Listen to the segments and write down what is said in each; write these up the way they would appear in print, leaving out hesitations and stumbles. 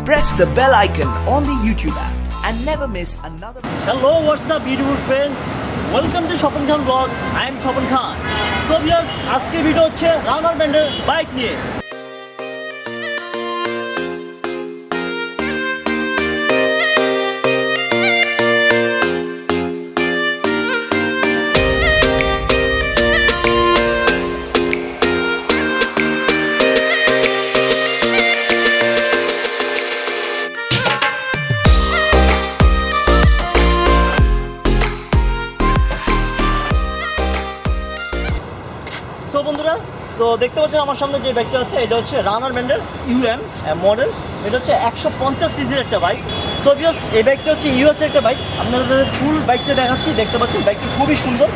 press the bell icon on the YouTube app and never miss another. Hello, what's up beautiful friends? Welcome to Shopan Khan Vlogs. I am Shopan Khan. So viewers, আজকে video হচ্ছে রানার ব্র্যান্ডের bike নিয়ে। So বন্ধুরা, দেখতে পাচ্ছেন আমার সামনে যে বাইকটা আছে, এটা হচ্ছে রানার ব্র্যান্ডের ইউএম মডেল। এটা হচ্ছে 150 সিসির একটা বাইক। সো ভিউয়ার্স, এই বাইকটা হচ্ছে ইউএস একটা বাইক। আপনাদের ফুল বাইকটা দেখাচ্ছি, দেখতে পাচ্ছেন বাইকটা খুবই সুন্দর।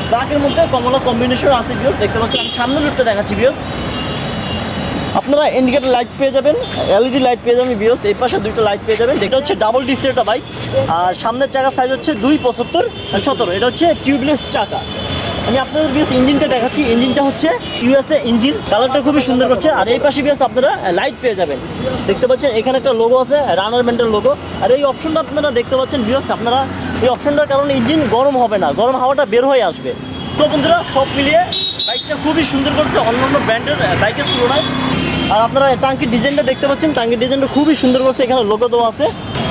ব্ল্যাকের মধ্যে কমলা কম্বিনেশন আছে ভিউয়ার্স, দেখতে পাচ্ছেন। আমি সামনের লুকটা দেখাচ্ছি ভিউয়ার্স। আপনারা ইন্ডিকেটর লাইট পেয়ে যাবেন, এলইডি লাইট পেয়ে যাবেন ভিউয়ার্স। এই পাশে দুইটা লাইট পেয়ে যাবেন। এটা হচ্ছে ডাবল ডিস্কের একটা বাইক। আর সামনের চাকার সাইজ হচ্ছে 2.75/17। এটা হচ্ছে টিউবলেস চাকা। আমি আপনাদের বিএস ইঞ্জিনটা দেখাচ্ছি। ইঞ্জিনটা হচ্ছে ইউএসএ ইঞ্জিন, কালারটা খুবই সুন্দর করছে। আর এই পাশে বিএস আপনারা লাইট পেয়ে যাবেন, দেখতে পাচ্ছেন। এখানে একটা লোগো আছে, রানার ব্র্যান্ডের লোগো। আর এই অপশনটা আপনারা দেখতে পাচ্ছেন বিএস। আপনারা এই অপশনটার কারণে ইঞ্জিন গরম হবে না, গরম হাওয়াটা বের হয়ে আসবে। তো বন্ধুরা, সব মিলিয়ে বাইকটা খুবই সুন্দর করছে অন্যান্য ব্র্যান্ডের বাইকের তুলনায়। আর আপনারা টাঙ্কির ডিজাইনটা দেখতে পাচ্ছেন, টাঙ্কির ডিজাইনটা খুবই সুন্দর করছে। এখানে লোগো দেওয়া আছে।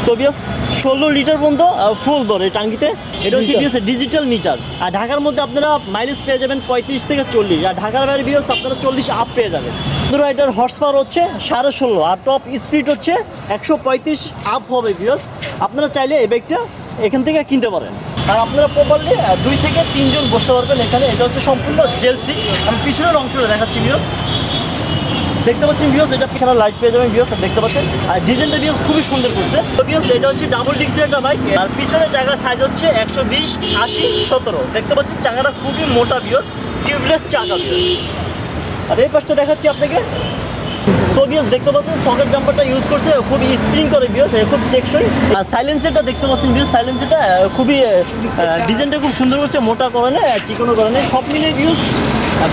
সো বিএস 16 লিটার পর্যন্ত ফুল দর এই টাঙ্কিতে। এটা হচ্ছে ডিজিটাল মিটার। আর ঢাকার মধ্যে আপনারা মাইলেজ পেয়ে যাবেন 35 থেকে 40। আর ঢাকার বাইরে বিএস আপনারা 40 আপ পেয়ে যাবেন। বন্ধুরা, এটার হর্স পাওয়ার হচ্ছে 16.5 আর টপ স্পিড হচ্ছে 135 আপ হবে বিএস। আপনারা চাইলে এই বাইকটা এখান থেকে কিনতে পারেন। আর আপনারা প্রপারলি 2 থেকে 3 জন বসতে পারবেন এখানে। এটা হচ্ছে সম্পূর্ণ জেলসি। আমি পিছনের অংশটা দেখাচ্ছি বিএস, দেখতে পাচ্ছেন ভিউস। এটা এখানে লাইট পেয়ে যাবেন ভিউস, দেখতে পাচ্ছেন। আর ডিজাইনটা ভিউস খুবই সুন্দর করছে। তো ভিউস, এটা হচ্ছে ডাবল ডিস্কের একটা বাইক। আর পিছনে জায়গার সাইজ হচ্ছে 120/80/17। দেখতে পাচ্ছেন চাকাটা খুবই মোটা ভিউস, টিউবলেস চাকা ভিউস। আর এই পাশটা দেখাচ্ছি আপনাকে। সো ভিউস, দেখতে পাচ্ছেন সকেট জাম্পারটা ইউজ করছে, খুবই স্প্রিং করে ভিউস, খুব টেকসই। আর সাইলেন্সারটা দেখতে পাচ্ছেন ভিউস, সাইলেন্সারটা খুবই ডিজাইনটা খুব সুন্দর করছে, মোটা করে না, চিকনো করে না, সব মিলিয়ে ভিউস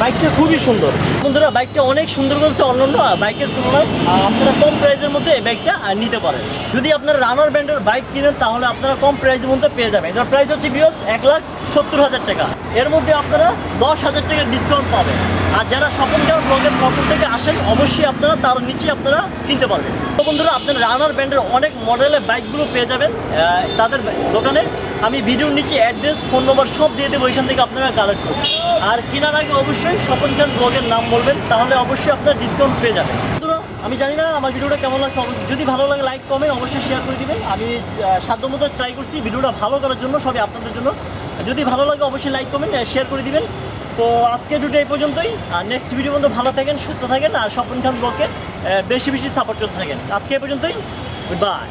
বাইকটা খুবই সুন্দর। বন্ধুরা, বাইকটা অনেক সুন্দর করেছে অন্যান্য বাইকের তুলনায়। আপনারা কম প্রাইসের মধ্যে এই বাইকটা নিতে পারেন। যদি আপনারা রানার ব্র্যান্ডের বাইক কিনেন তাহলে আপনারা কম প্রাইসের মধ্যে পেয়ে যাবেন। এটার প্রাইস হচ্ছে ভিউস 1,70,000 টাকা। এর মধ্যে আপনারা 10,000 টাকা ডিসকাউন্ট পাবেন। আর যারা শপিং ব্লগের পক্ষ থেকে আসেন, অবশ্যই আপনারা তার নিচে আপনারা কিনতে পারবেন। তো বন্ধুরা, আপনারা রানার ব্র্যান্ডের অনেক মডেলের বাইকগুলো পেয়ে যাবেন তাদের দোকানে। আমি ভিডিওর নিচে অ্যাড্রেস, ফোন নম্বর সব দিয়ে দেবো, ওইখান থেকে আপনারা কালেক্ট করবেন। আর কেনার আগে অবশ্যই শপিং খান ব্লগের নাম বলবেন, তাহলে অবশ্যই আপনারা ডিসকাউন্ট পেয়ে যাবেন। বন্ধুরা, আমি জানি না আমার ভিডিওটা কেমন লাগছে, যদি ভালো লাগে লাইক কমেন্ট অবশ্যই শেয়ার করে দিবেন। আমি সাধ্যমতো ট্রাই করছি ভিডিওটা ভালো করার জন্য, সবই আপনাদের জন্য। যদি ভালো লাগে অবশ্যই লাইক কমেন্ট শেয়ার করে দিবেন। তো আজকে ভিডিও এই পর্যন্তই। আর নেক্সট ভিডিও পর্যন্ত ভালো থাকেন, সুস্থ থাকেন। আর শপিং খান ব্লগকে বেশি বেশি সাপোর্ট করতে থাকেন। আজকে এই পর্যন্তই, গুড বাই।